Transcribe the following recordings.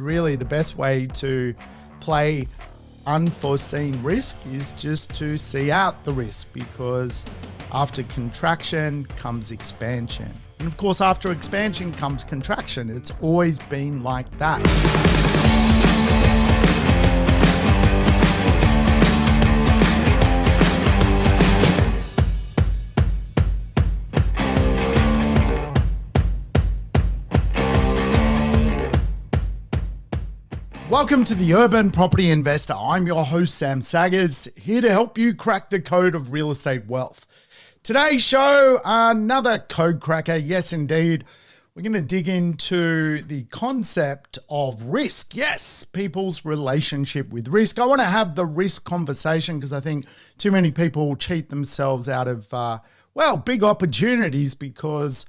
Really, the best way to play unforeseen risk is just to see out the risk, because after contraction comes expansion. And of course, after expansion comes contraction. It's always been like that. Welcome to the Urban Property Investor. I'm your host, Sam Saggers, here to help you crack the code of real estate wealth. Today's show, another code cracker. Yes, indeed. We're going to dig into the concept of risk. Yes, people's relationship with risk. I want to have the risk conversation because I think too many people cheat themselves out of, big opportunities because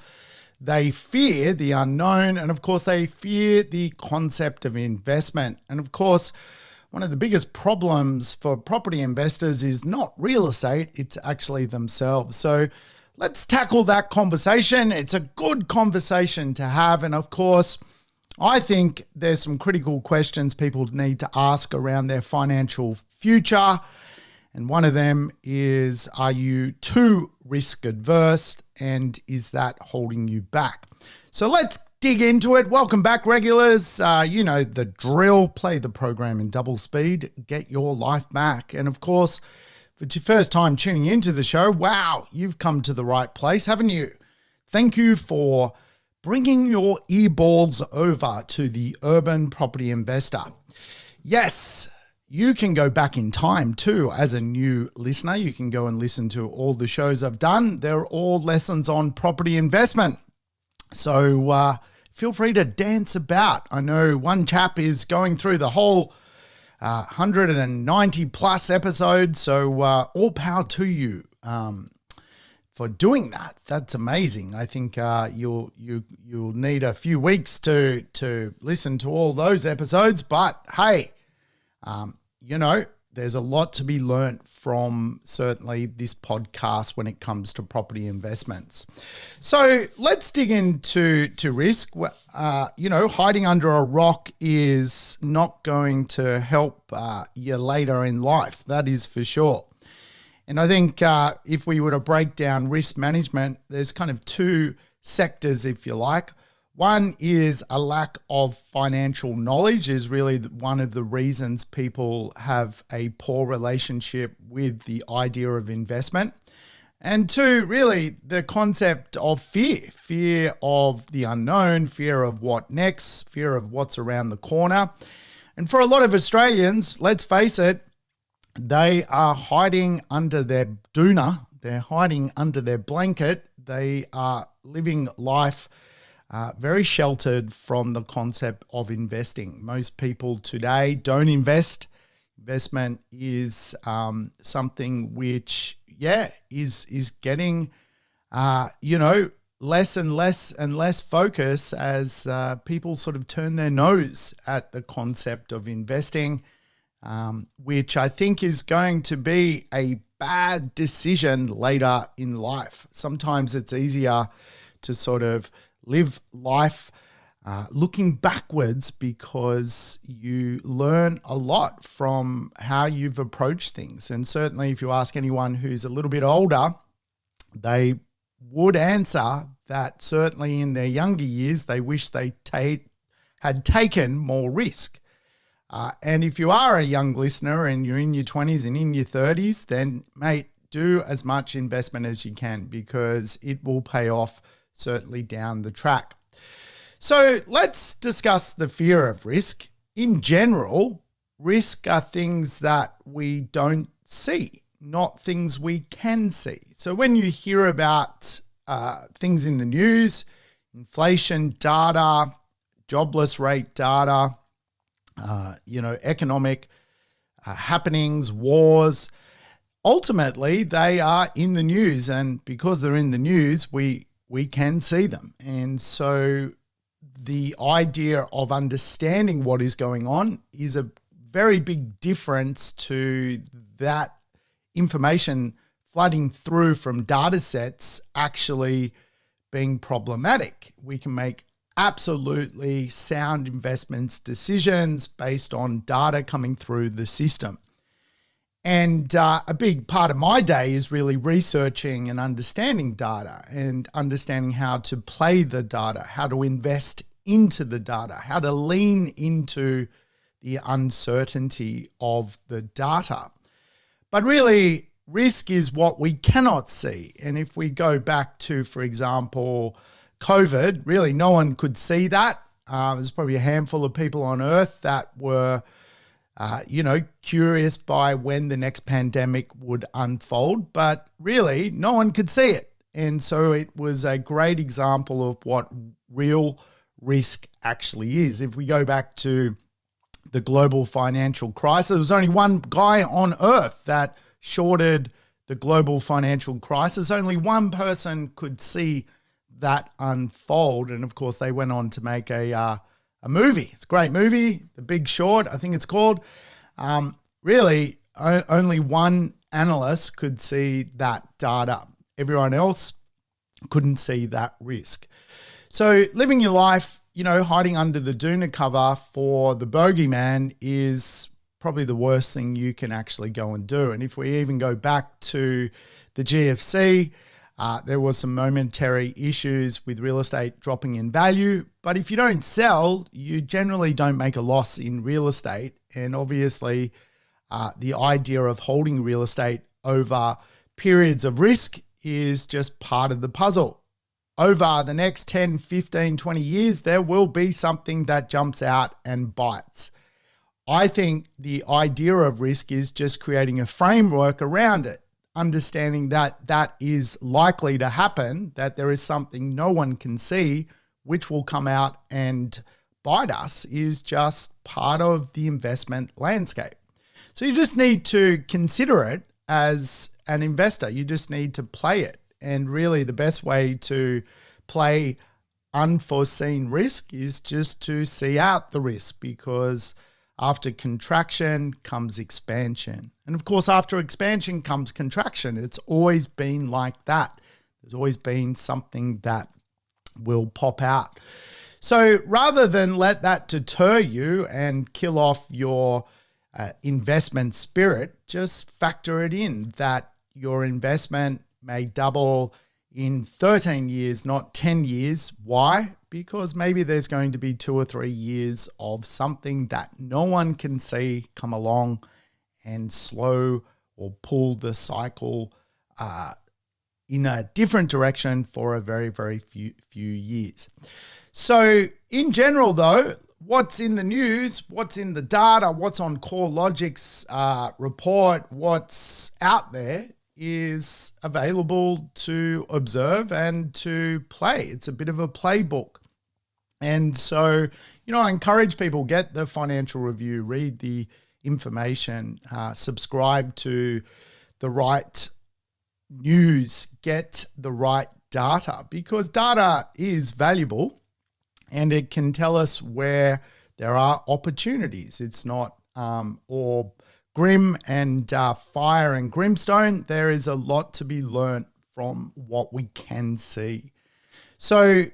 they fear the unknown, and of course they fear the concept of investment. And of course, one of the biggest problems for property investors is not real estate, it's actually themselves. So let's tackle that conversation. It's a good conversation to have. And of course, I think there's some critical questions people need to ask around their financial future. And one of them is, are you too risk adverse, and is that holding you back? So let's dig into it. Welcome back, regulars. You know the drill. Play the program in double speed. Get your life back. And of course, if it's your first time tuning into the show, wow, you've come to the right place, haven't you? Thank you for bringing your earballs over to the Urban Property Investor. Yes, you can go back in time too as a new listener. You can go and listen to all the shows I've done. They're all lessons on property investment. So feel free to dance about. I know one chap is going through the whole 190 plus episodes. So all power to you for doing that. That's amazing. I think you'll need a few weeks to listen to all those episodes. But hey, there's a lot to be learnt from certainly this podcast when it comes to property investments. So let's dig into risk. Hiding under a rock is not going to help you later in life. That is for sure. And I think if we were to break down risk management, there's kind of two sectors, if you like. One is a lack of financial knowledge is really one of the reasons people have a poor relationship with the idea of investment. And two, really the concept of fear of the unknown, fear of what next, fear of what's around the corner. And for a lot of Australians, let's face it, they are hiding under their doona. They're hiding under their blanket. They are living life very sheltered from the concept of investing. Most people today don't invest. Investment is something which, is getting, less and less focus as people sort of turn their nose at the concept of investing, which I think is going to be a bad decision later in life. Sometimes it's easier to sort of live life looking backwards because you learn a lot from how you've approached things. And certainly if you ask anyone who's a little bit older, they would answer that certainly in their younger years, they wish they had taken more risk. And if you are a young listener and you're in your 20s and in your 30s, then mate, do as much investment as you can because it will pay off certainly down the track. So let's discuss the fear of risk. In general, risk are things that we don't see, not things we can see. So when you hear about things in the news, inflation data, jobless rate data, economic happenings, wars, ultimately they are in the news. And because they're in the news, we can see them. And so the idea of understanding what is going on is a very big difference to that information flooding through from data sets actually being problematic. We can make absolutely sound investments decisions based on data coming through the system. And a big part of my day is really researching and understanding data and understanding how to play the data, how to invest into the data, how to lean into the uncertainty of the data. But really, risk is what we cannot see. And if we go back to, for example, COVID, really no one could see that. There's probably a handful of people on Earth that were curious by when the next pandemic would unfold, but really no one could see it. And so it was a great example of what real risk actually is. If we go back to the global financial crisis, there was only one guy on Earth that shorted the global financial crisis. Only one person could see that unfold. And of course, they went on to make a movie. It's a great movie, The Big Short, I think it's called. Really, only one analyst could see that data. Everyone else couldn't see that risk. So living your life, hiding under the doona cover for the bogeyman is probably the worst thing you can actually go and do. And if we even go back to the GFC, there was some momentary issues with real estate dropping in value. But if you don't sell, you generally don't make a loss in real estate. And obviously, the idea of holding real estate over periods of risk is just part of the puzzle. Over the next 10, 15, 20 years, there will be something that jumps out and bites. I think the idea of risk is just creating a framework around it, understanding that that is likely to happen, that there is something no one can see, which will come out and bite us, is just part of the investment landscape. So you just need to consider it as an investor. You just need to play it. And really the best way to play unforeseen risk is just to see out the risk, because after contraction comes expansion. And of course, after expansion comes contraction. It's always been like that. There's always been something that will pop out. So rather than let that deter you and kill off your investment spirit, just factor it in that your investment may double in 13 years, not 10 years. Why? Because maybe there's going to be 2 or 3 years of something that no one can see come along and slow or pull the cycle in a different direction for a very, very few years. So in general though, what's in the news, what's in the data, what's on CoreLogic's report, what's out there is available to observe and to play. It's a bit of a playbook. And so, I encourage people, get the financial review, read the information, subscribe to the right news, get the right data, because data is valuable and it can tell us where there are opportunities. It's not all grim and fire and brimstone. There is a lot to be learnt from what we can see. So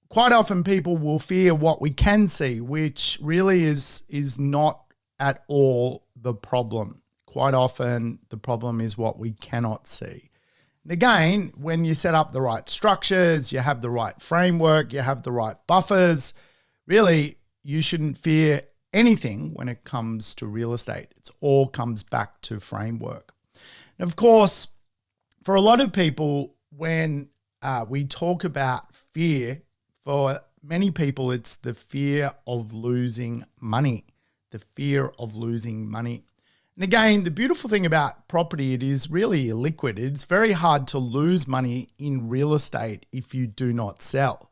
quite often people will fear what we can see, which really is not at all the problem. Quite often the problem is what we cannot see. And again, when you set up the right structures, you have the right framework, you have the right buffers, really you shouldn't fear anything when it comes to real estate. It all comes back to framework. And of course, for a lot of people, when we talk about fear, for many people, it's the fear of losing money, the fear of losing money. And again, the beautiful thing about property, it is really illiquid. It's very hard to lose money in real estate if you do not sell.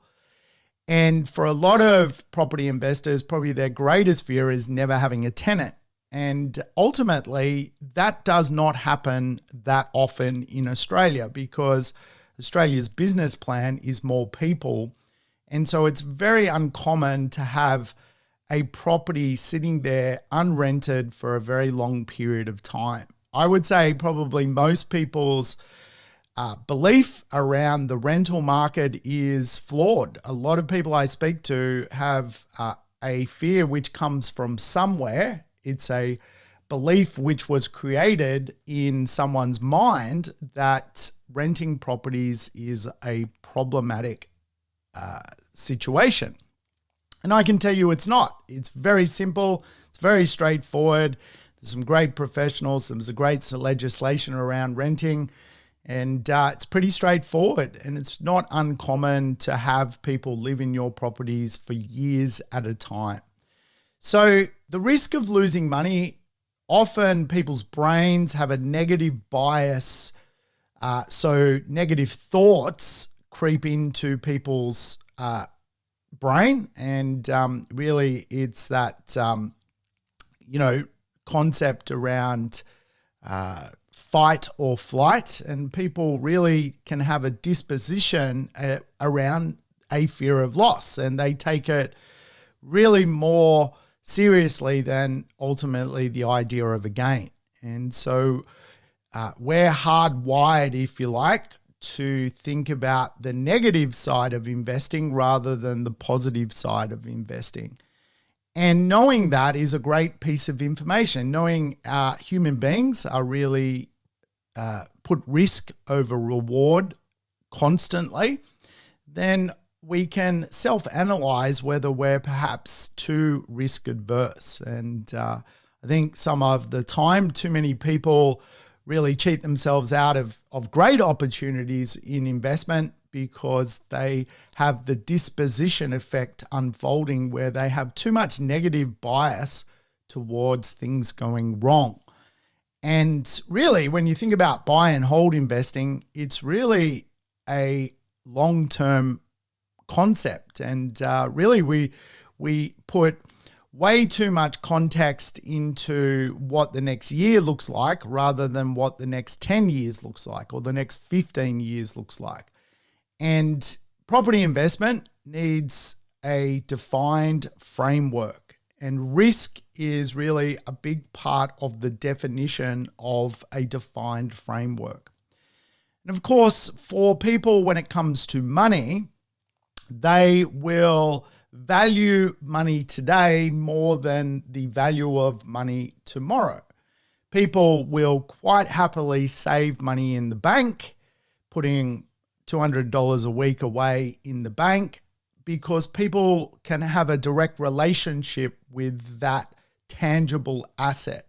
And for a lot of property investors, probably their greatest fear is never having a tenant. And ultimately, that does not happen that often in Australia, because Australia's business plan is more people. And so it's very uncommon to have a property sitting there unrented for a very long period of time. I would say probably most people's belief around the rental market is flawed. A lot of people I speak to have a fear which comes from somewhere. It's a belief which was created in someone's mind that renting properties is a problematic situation. And I can tell you it's not. It's very simple. It's very straightforward. There's some great professionals. There's a great legislation around renting. And it's pretty straightforward. And it's not uncommon to have people live in your properties for years at a time. So the risk of losing money, often people's brains have a negative bias. So negative thoughts creep into people's brain, and really it's that concept around fight or flight, and people really can have a disposition around a fear of loss, and they take it really more seriously than ultimately the idea of a gain. And so we're hardwired, if you like, to think about the negative side of investing rather than the positive side of investing. And knowing that is a great piece of information. Knowing human beings are really put risk over reward constantly, then we can self-analyze whether we're perhaps too risk adverse. And I think some of the time, too many people really cheat themselves out of great opportunities in investment because they have the disposition effect unfolding where they have too much negative bias towards things going wrong. And really, when you think about buy and hold investing, it's really a long-term concept. And really, we put way too much context into what the next year looks like rather than what the next 10 years looks like or the next 15 years looks like. And property investment needs a defined framework, and risk is really a big part of the definition of a defined framework. And of course, for people, when it comes to money, they will value money today more than the value of money tomorrow. People will quite happily save money in the bank, putting $200 a week away in the bank, because people can have a direct relationship with that tangible asset.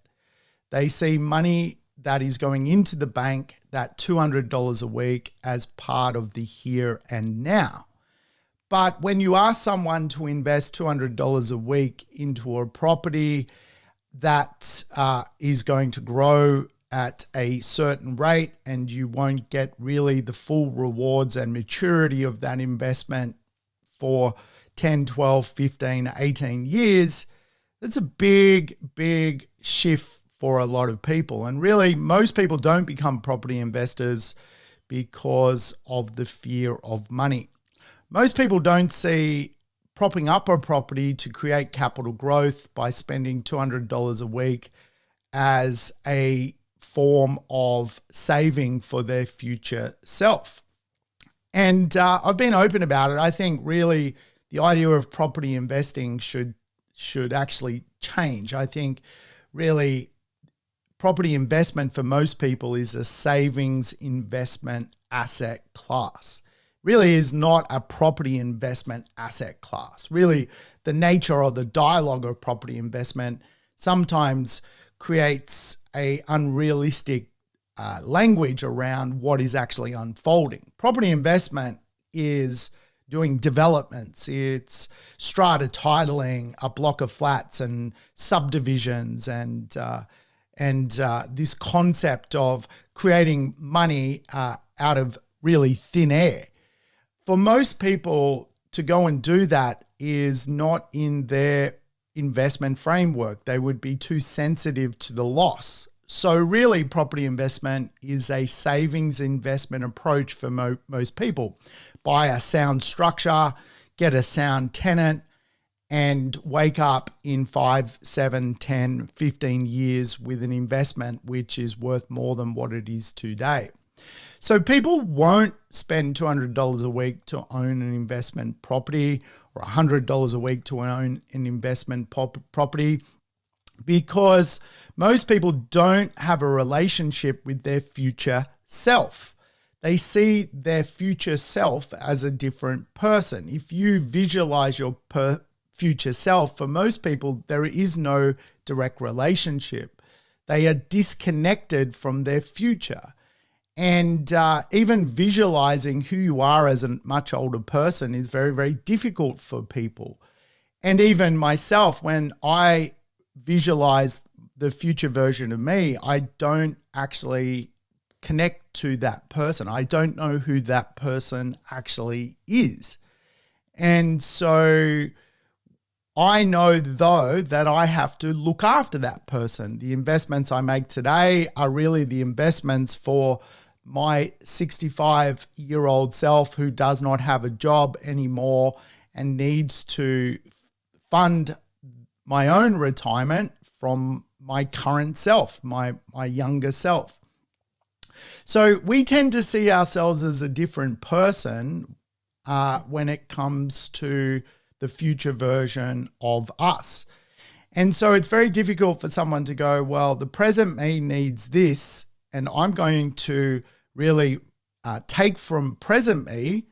They see money that is going into the bank, that $200 a week, as part of the here and now. But when you ask someone to invest $200 a week into a property that is going to grow at a certain rate, and you won't get really the full rewards and maturity of that investment for 10, 12, 15, 18 years, that's a big, big shift for a lot of people. And really, most people don't become property investors because of the fear of money. Most people don't see propping up a property to create capital growth by spending $200 a week as a form of saving for their future self. And I've been open about it. I think really the idea of property investing should actually change. I think really property investment for most people is a savings investment asset class. Really is not a property investment asset class. Really, the nature or the dialogue of property investment sometimes creates a unrealistic language around what is actually unfolding. Property investment is doing developments. It's strata titling a block of flats and subdivisions and this concept of creating money out of really thin air. For most people, to go and do that is not in their investment framework. They would be too sensitive to the loss. So really, property investment is a savings investment approach for most people. Buy a sound structure, get a sound tenant, and wake up in 5, 7, 10, 15 years with an investment which is worth more than what it is today. So people won't spend $200 a week to own an investment property or $100 a week to own an investment property because most people don't have a relationship with their future self. They see their future self as a different person. If you visualize your future self, for most people, there is no direct relationship. They are disconnected from their future. And even visualizing who you are as a much older person is very, very difficult for people. And even myself, when I visualize the future version of me, I don't actually connect to that person. I don't know who that person actually is. And so I know, though, that I have to look after that person. The investments I make today are really the investments for my 65-year-old self who does not have a job anymore and needs to fund my own retirement from my current self, my younger self. So we tend to see ourselves as a different person when it comes to the future version of us. And so it's very difficult for someone to go, well, the present me needs this, and I'm going to really take from present me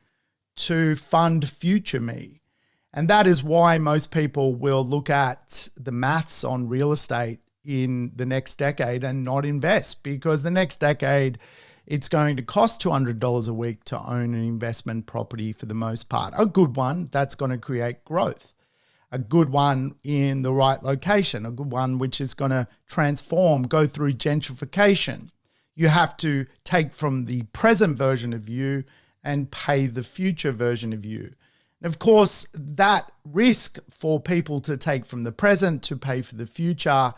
to fund future me. And that is why most people will look at the maths on real estate in the next decade and not invest, because the next decade it's going to cost $200 a week to own an investment property for the most part. A good one that's going to create growth. A good one in the right location. A good one which is going to transform, go through gentrification. You have to take from the present version of you and pay the future version of you. And of course, that risk for people to take from the present to pay for the future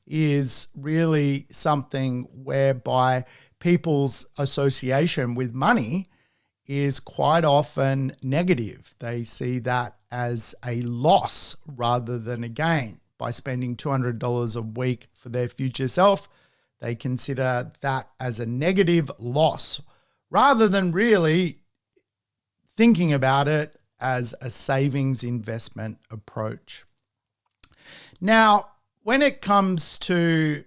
is really something whereby people's association with money is quite often negative. They see that as a loss rather than a gain. By spending $200 a week for their future self, they consider that as a negative loss rather than really thinking about it as a savings investment approach. Now, when it comes to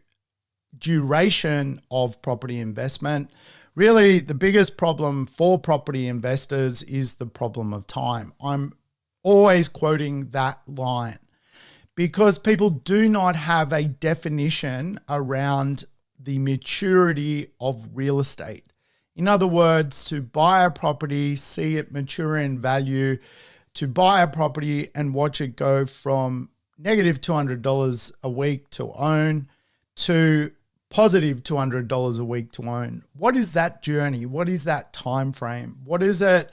duration of property investment, really the biggest problem for property investors is the problem of time. I'm always quoting that line because people do not have a definition around the maturity of real estate. In other words, to buy a property, see it mature in value, to buy a property and watch it go from negative $200 a week to own to positive $200 a week to own. What is that journey? What is that time frame? What is it?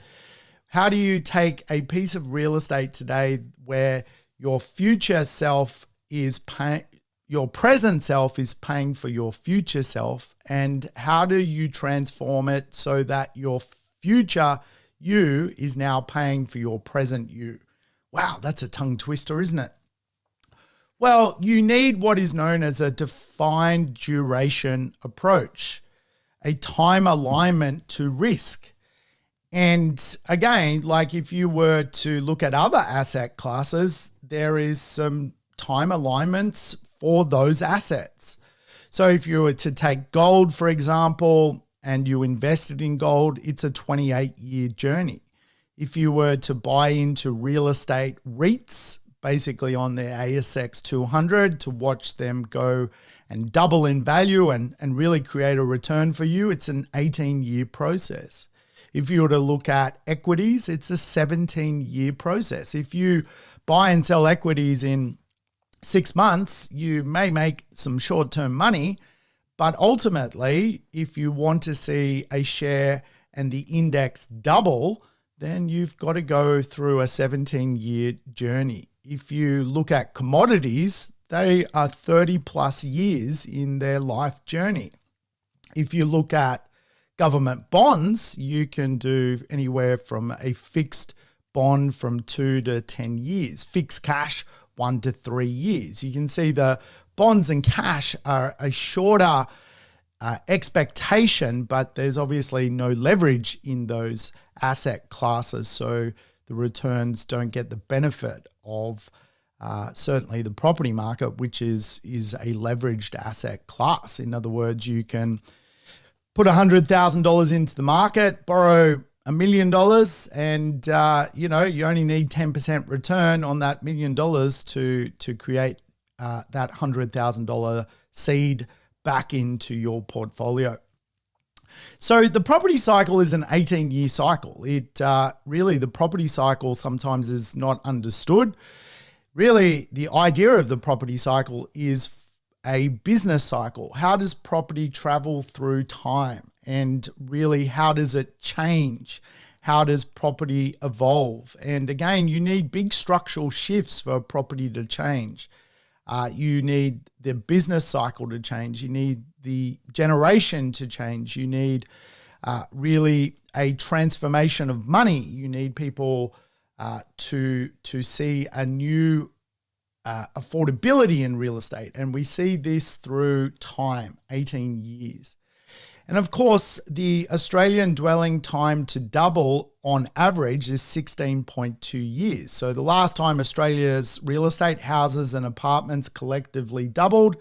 How do you take a piece of real estate today where your future self is paying, your present self is paying for your future self, and how do you transform it so that your future you is now paying for your present you? Wow, that's a tongue twister, isn't it? Well, you need what is known as a defined duration approach, a time alignment to risk. And again, like if you were to look at other asset classes, there is some time alignments for those assets. So if you were to take gold, for example, and you invested in gold, it's a 28-year journey. If you were to buy into real estate REITs, basically on their ASX 200 to watch them go and double in value and really create a return for you, it's an 18-year process. If you were to look at equities, it's a 17-year process. If you buy and sell equities in 6 months, you may make some short-term money, but ultimately, if you want to see a share and the index double, then you've got to go through a 17-year journey. If you look at commodities, they are 30 plus years in their life journey. If you look at government bonds, you can do anywhere from a fixed bond from 2 to 10 years, fixed cash 1 to 3 years. You can see the bonds and cash are a shorter expectation, but there's obviously no leverage in those asset classes. So the returns don't get the benefit of certainly the property market, which is a leveraged asset class. In other words, you can put $100,000 into the market, borrow $1 million, and you only need 10% return on that $1 million to create that $100,000 seed back into your portfolio. So the property cycle is an 18-year cycle. It really, the property cycle sometimes is not understood. Really, the idea of the property cycle is a business cycle. How does property travel through time? And really, how does it change? How does property evolve? And again, you need big structural shifts for property to change. You need the business cycle to change. You need the generation to change. You need really a transformation of money. You need people to see a new affordability in real estate. And we see this through time, 18 years. And of course, the Australian dwelling time to double on average is 16.2 years. So the last time Australia's real estate, houses and apartments collectively doubled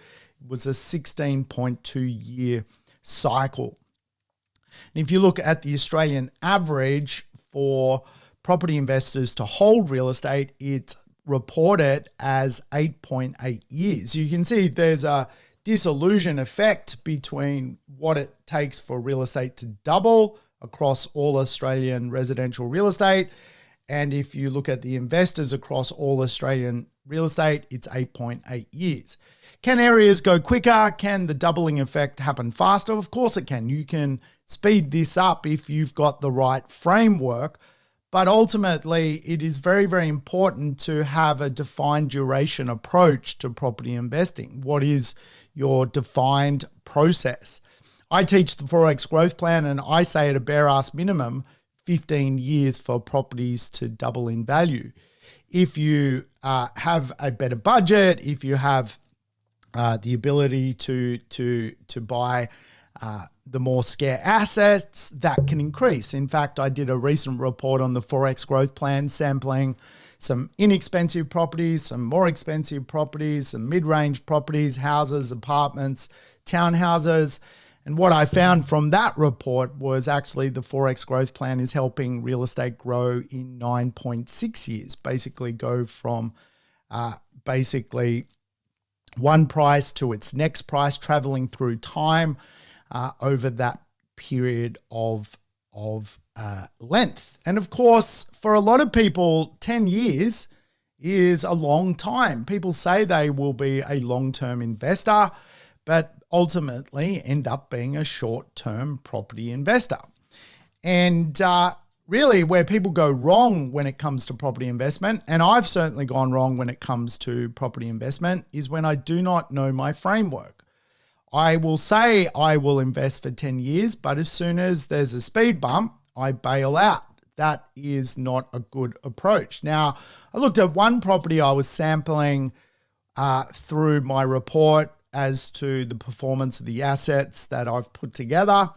was a 16.2 year cycle. And if you look at the Australian average for property investors to hold real estate, it's reported as 8.8 years. You can see there's a disillusion effect between what it takes for real estate to double across all Australian residential real estate. And if you look at the investors across all Australian real estate, it's 8.8 years. Can areas go quicker? Can the doubling effect happen faster? Of course it can. You can speed this up if you've got the right framework. But ultimately, it is very, very important to have a defined duration approach to property investing. What is your defined process? I teach the Forex growth plan, and I say at a bare ass minimum, 15 years for properties to double in value. If you have a better budget, if you have the ability to buy the more scarce assets, that can increase. In fact, I did a recent report on the Forex growth plan, sampling some inexpensive properties, some more expensive properties, some mid-range properties, houses, apartments, townhouses. And what I found from that report was actually the Forex growth plan is helping real estate grow in 9.6 years, basically go from one price to its next price, traveling through time over that period of length. And of course, for a lot of people, 10 years is a long time. People say they will be a long-term investor, but ultimately end up being a short-term property investor. And really where people go wrong when it comes to property investment, and I've certainly gone wrong when it comes to property investment, is when I do not know my framework. I will say I will invest for 10 years, but as soon as there's a speed bump, I bail out. That is not a good approach. Now, I looked at one property I was sampling through my report as to the performance of the assets that I've put together.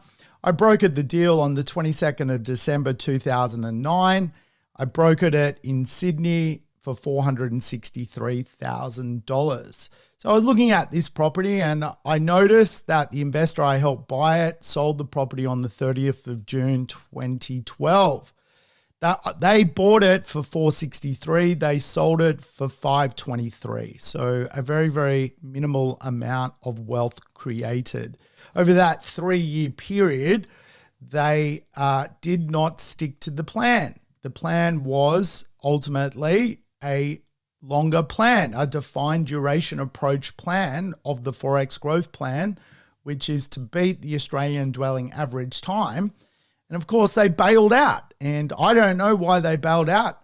I brokered the deal on the 22nd of December 2009. I brokered it in Sydney for $463,000. So I was looking at this property and I noticed that the investor I helped buy it sold the property on the 30th of June 2012. They bought it for $463,000. They sold it for $523,000. So a very, very minimal amount of wealth created. Over that 3-year period, they did not stick to the plan. The plan was ultimately a longer plan, a defined duration approach plan of the Forex growth plan, which is to beat the Australian dwelling average time. And of course, they bailed out. And I don't know why they bailed out.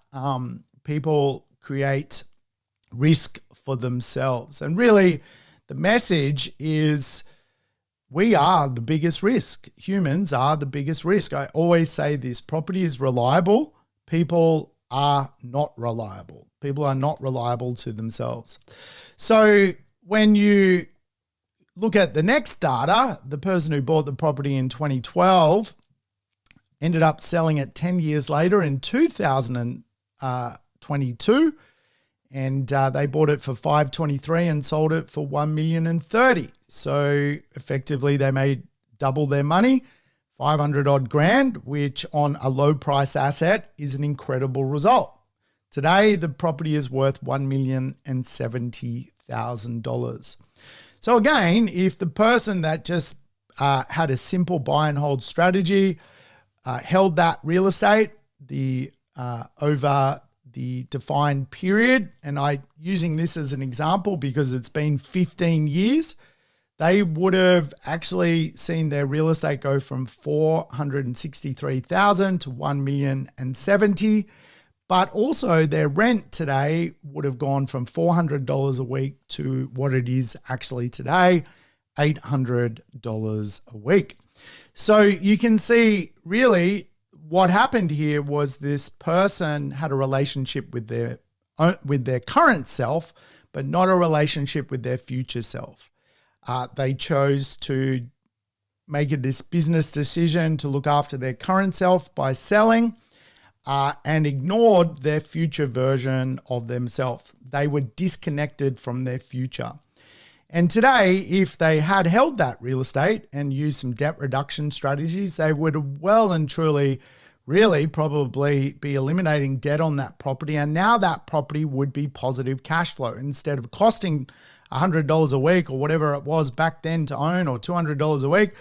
People create risk for themselves. And really, the message is we are the biggest risk. Humans are the biggest risk. I always say this, property is reliable. People are not reliable. People are not reliable to themselves. So when you look at the next data, the person who bought the property in 2012 ended up selling it 10 years later in 2022, and they bought it for $523 and sold it for $1,030,000. So effectively they made double their money, 500 odd grand, which on a low price asset is an incredible result. Today, the property is worth $1,070,000. So again, if the person that just had a simple buy and hold strategy, held that real estate over the defined period, and I using this as an example because it's been 15 years, they would have actually seen their real estate go from $463,000 to $1,070,000, but also their rent today would have gone from $400 a week to what it is actually today, $800 a week. So you can see really what happened here was this person had a relationship with their current self, but not a relationship with their future self. They chose to make a business decision to look after their current self by selling and ignored their future version of themselves. They were disconnected from their future. And today, if they had held that real estate and used some debt reduction strategies, they would have well and truly really probably be eliminating debt on that property. And now that property would be positive cash flow instead of costing $100 a week or whatever it was back then to own, or $200 a week.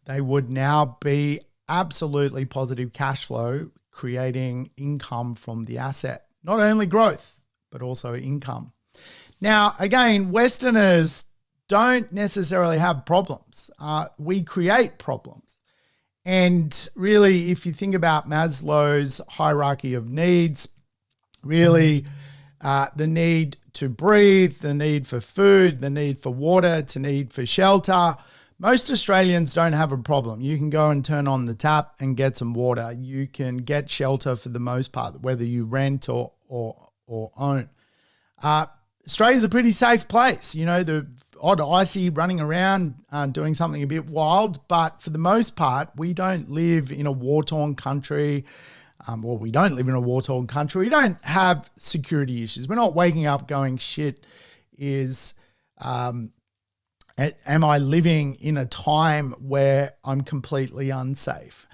They would now be absolutely positive cash flow, creating income from the asset. Not only growth, but also income. Now, again, Westerners don't necessarily have problems. We create problems. And really, if you think about Maslow's hierarchy of needs, really the need to breathe, the need for food, the need for water, the need for shelter, most Australians don't have a problem. You can go and turn on the tap and get some water. You can get shelter for the most part, whether you rent or own. Australia's a pretty safe place. You know, the odd Aussie running around doing something a bit wild, but for the most part, we don't live in a war-torn country. We don't live in a war-torn country. We don't have security issues. We're not waking up going, shit, am I living in a time where I'm completely unsafe?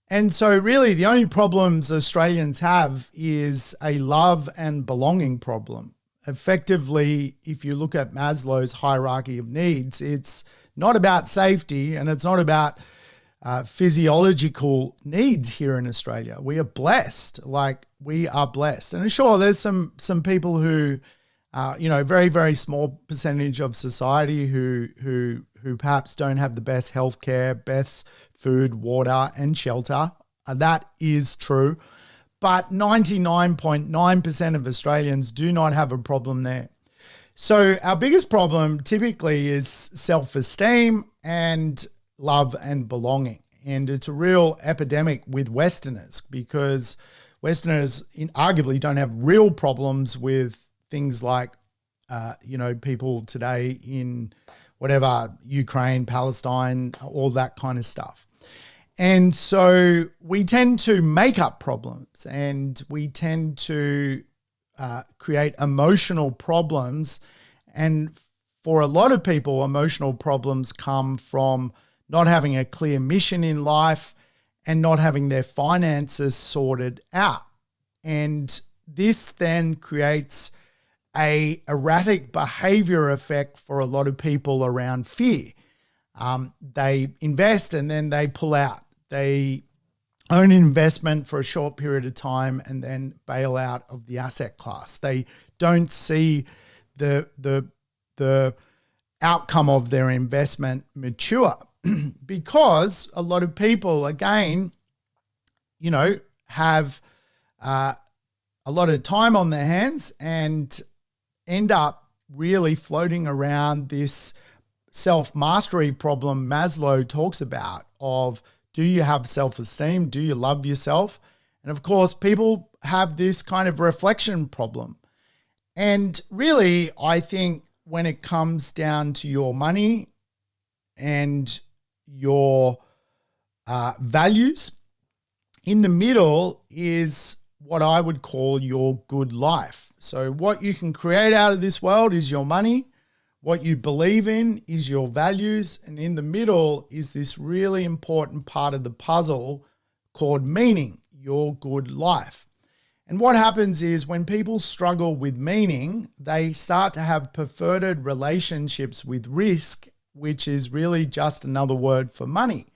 And so really the only problems Australians have is a love and belonging problem. Effectively, if you look at Maslow's hierarchy of needs, it's not about safety and it's not about physiological needs here in Australia. We are blessed, we are blessed. And sure, there's some people who, very, very small percentage of society who perhaps don't have the best healthcare, best food, water, and shelter. That is true. But 99.9% of Australians do not have a problem there. So our biggest problem typically is self-esteem and love and belonging. And it's a real epidemic with Westerners because Westerners arguably don't have real problems with things like, people today in whatever, Ukraine, Palestine, all that kind of stuff. And so we tend to make up problems and we tend to create emotional problems. And for a lot of people, emotional problems come from not having a clear mission in life and not having their finances sorted out. And this then creates a erratic behavior effect for a lot of people around fear. They invest and then they pull out. They own an investment for a short period of time and then bail out of the asset class. They don't see the outcome of their investment mature because a lot of people, again, have a lot of time on their hands and end up really floating around this self-mastery problem Maslow talks about of, do you have self-esteem? Do you love yourself? And of course, people have this kind of reflection problem. And really, I think when it comes down to your money, and your values. In the middle is what I would call your good life. So what you can create out of this world is your money. What you believe in is your values. And in the middle is this really important part of the puzzle called meaning, your good life. And what happens is when people struggle with meaning, they start to have perverted relationships with risk, which is really just another word for money.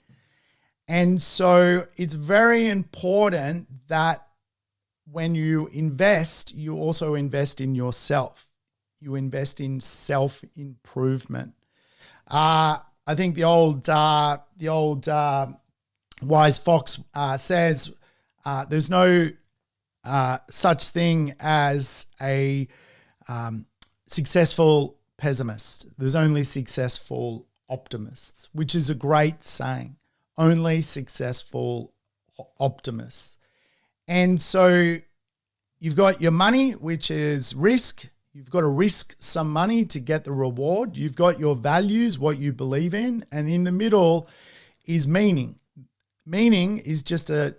And so it's very important that when you invest, you also invest in yourself. You invest in self-improvement. I think the old wise fox says there's no such thing as a successful pessimist. There's only successful optimists, which is a great saying. Only successful optimists. And so you've got your money, which is risk. You've got to risk some money to get the reward. You've got your values, what you believe in. And in the middle is meaning. Meaning is just a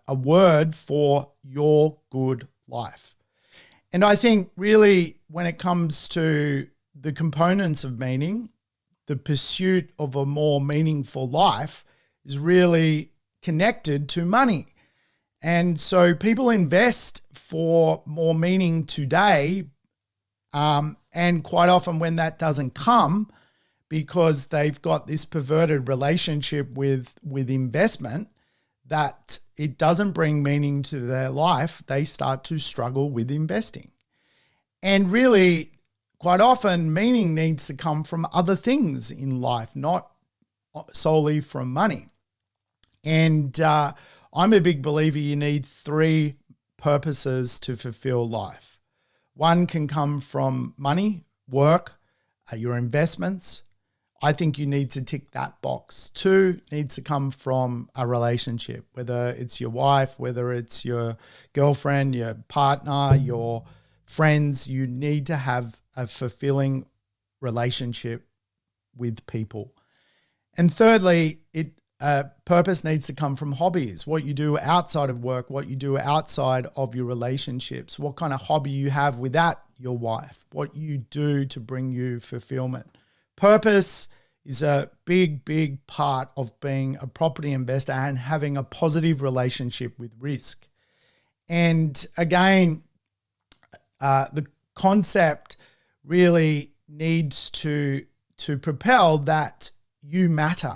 word for your good life. And I think really when it comes to the components of meaning, the pursuit of a more meaningful life is really connected to money. And so people invest for more meaning today. And quite often when that doesn't come, because they've got this perverted relationship with investment, that it doesn't bring meaning to their life, they start to struggle with investing. And really, quite often, meaning needs to come from other things in life, not solely from money. And I'm a big believer you need 3 purposes to fulfill life. One can come from money, work, your investments. I think you need to tick that box. 2 needs to come from a relationship, whether it's your wife, whether it's your girlfriend, your partner, your friends. You need to have a fulfilling relationship with people. And thirdly, purpose needs to come from hobbies, what you do outside of work, what you do outside of your relationships, what kind of hobby you have without your wife, what you do to bring you fulfillment. Purpose is a big, big part of being a property investor and having a positive relationship with risk. And again, the concept really needs to propel that you matter.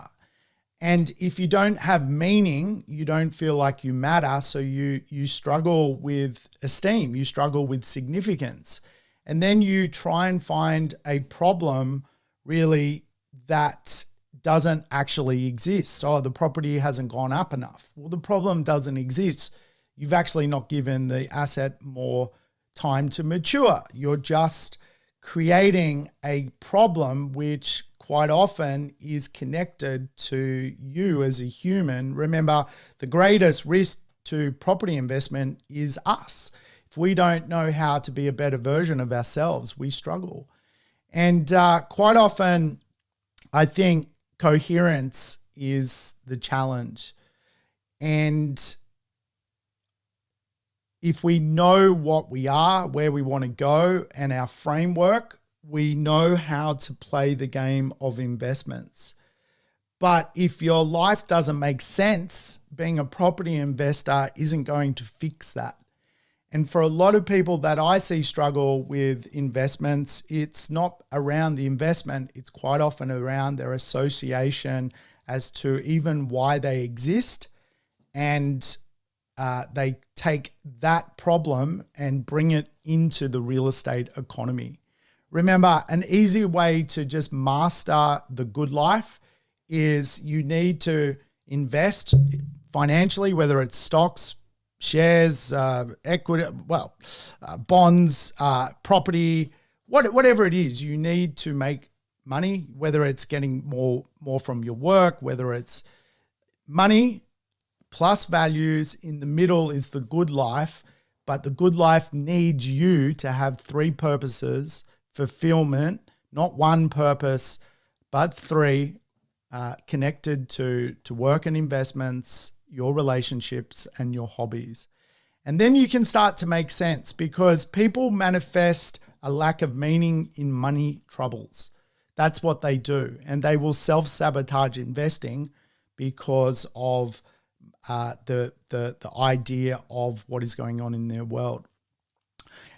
And if you don't have meaning, you don't feel like you matter. So you struggle with esteem, you struggle with significance. And then you try and find a problem really that doesn't actually exist. Oh, the property hasn't gone up enough. Well, the problem doesn't exist. You've actually not given the asset more time to mature. You're just creating a problem which quite often is connected to you as a human. Remember, the greatest risk to property investment is us. If we don't know how to be a better version of ourselves, we struggle. And quite often, I think coherence is the challenge. And if we know what we are, where we want to go, and our framework, we know how to play the game of investments. But if your life doesn't make sense, being a property investor isn't going to fix that. And for a lot of people that I see struggle with investments, it's not around the investment. It's quite often around their association as to even why they exist. And they take that problem and bring it into the real estate economy. Remember, an easy way to just master the good life is you need to invest financially, whether it's stocks, shares, equity, bonds, property, whatever it is. You need to make money, whether it's getting more from your work, whether it's money plus values. In the middle is the good life, but the good life needs you to have 3 purposes: fulfillment, not one purpose but 3 connected to work and investments, your relationships, and your hobbies. And then you can start to make sense, because people manifest a lack of meaning in money troubles. That's what they do. And they will self-sabotage investing because of the idea of what is going on in their world.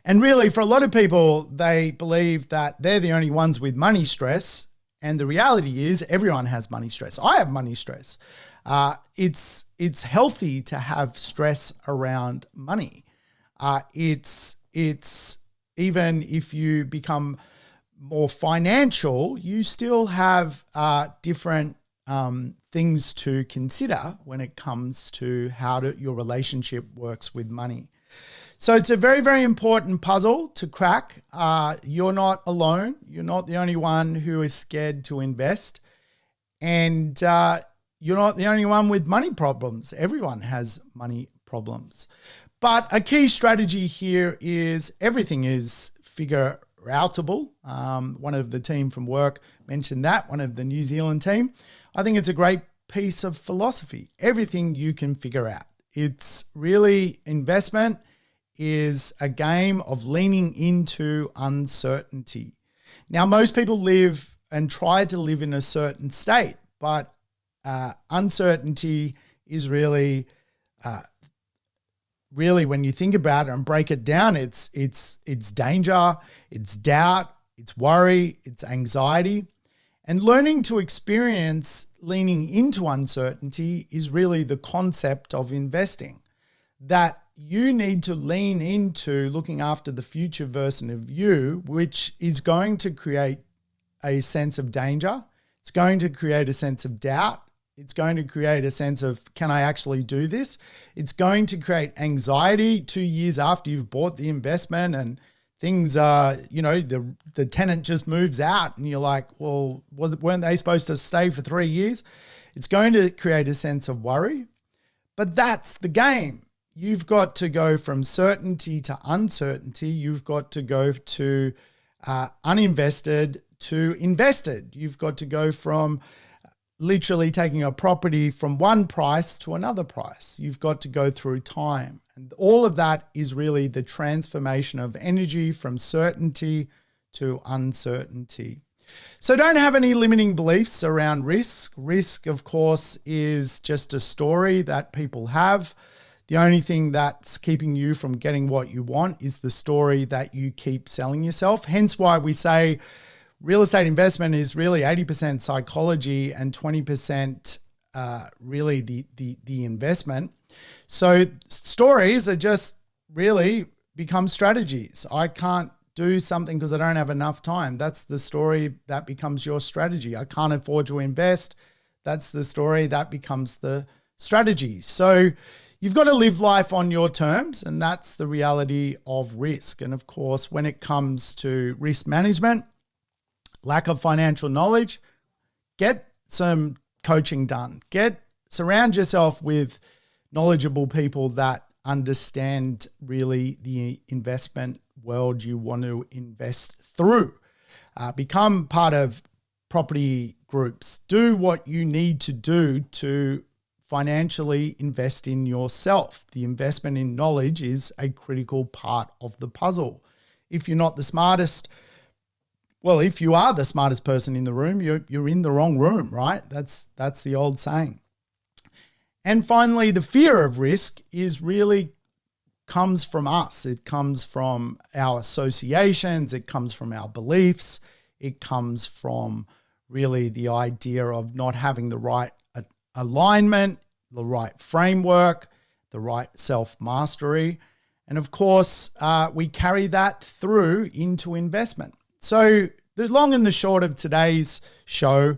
And really, for a lot of people, they believe that they're the only ones with money stress. And the reality is everyone has money stress. I have money stress. It's healthy to have stress around money. It's even if you become more financial, you still have different things to consider when it comes to how your relationship works with money. So it's a very, very important puzzle to crack. You're not alone. You're not the only one who is scared to invest. And you're not the only one with money problems. Everyone has money problems. But a key strategy here is everything is figure outable. One of the team from work mentioned that, one of the New Zealand team. I think it's a great piece of philosophy. Everything you can figure out. It's really, investment is a game of leaning into uncertainty. Now, most people live and try to live in a certain state, but uncertainty is really when you think about it and break it down, it's danger, it's doubt, it's worry, it's anxiety. And learning to experience leaning into uncertainty is really the concept of investing, that you need to lean into looking after the future version of you, which is going to create a sense of danger. It's going to create a sense of doubt. It's going to create a sense of, can I actually do this? It's going to create anxiety 2 years after you've bought the investment and things are, the tenant just moves out and you're like, well, weren't they supposed to stay for 3 years? It's going to create a sense of worry, but that's the game. You've got to go from certainty to uncertainty. You've got to go to uninvested to invested. You've got to go from literally taking a property from one price to another price. You've got to go through time. And all of that is really the transformation of energy from certainty to uncertainty. So don't have any limiting beliefs around risk. Risk, of course, is just a story that people have. The only thing that's keeping you from getting what you want is the story that you keep selling yourself. Hence why we say real estate investment is really 80% psychology and 20% really the investment. So stories are just really become strategies. I can't do something because I don't have enough time. That's the story that becomes your strategy. I can't afford to invest. That's the story that becomes the strategy. So you've got to live life on your terms, and that's the reality of risk. And of course, when it comes to risk management, lack of financial knowledge, get some coaching done. Surround yourself with knowledgeable people that understand really the investment world you want to invest through. Become part of property groups. Do what you need to do to financially invest in yourself. The investment in knowledge is a critical part of the puzzle. If you're not the smartest, well, if you are the smartest person in the room, you're in the wrong room, right? That's the old saying. And finally, the fear of risk comes from us. It comes from our associations. It comes from our beliefs. It comes from really the idea of not having the right alignment, the right framework, the right self-mastery. And of course, we carry that through into investment. So the long and the short of today's show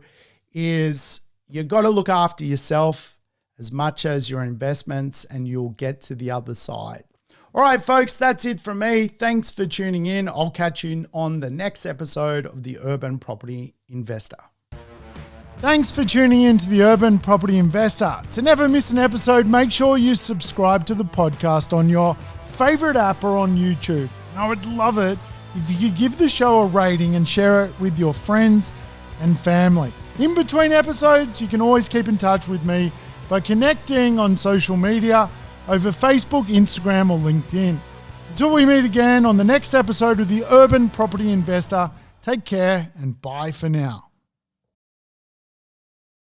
is you've got to look after yourself as much as your investments, and you'll get to the other side. All right, folks, that's it from me. Thanks for tuning in. I'll catch you on the next episode of The Urban Property Investor. Thanks for tuning in to The Urban Property Investor. To never miss an episode, make sure you subscribe to the podcast on your favorite app or on YouTube. I would love it if you could give the show a rating and share it with your friends and family. In between episodes, you can always keep in touch with me by connecting on social media over Facebook, Instagram, or LinkedIn. Until we meet again on the next episode of The Urban Property Investor, take care and bye for now.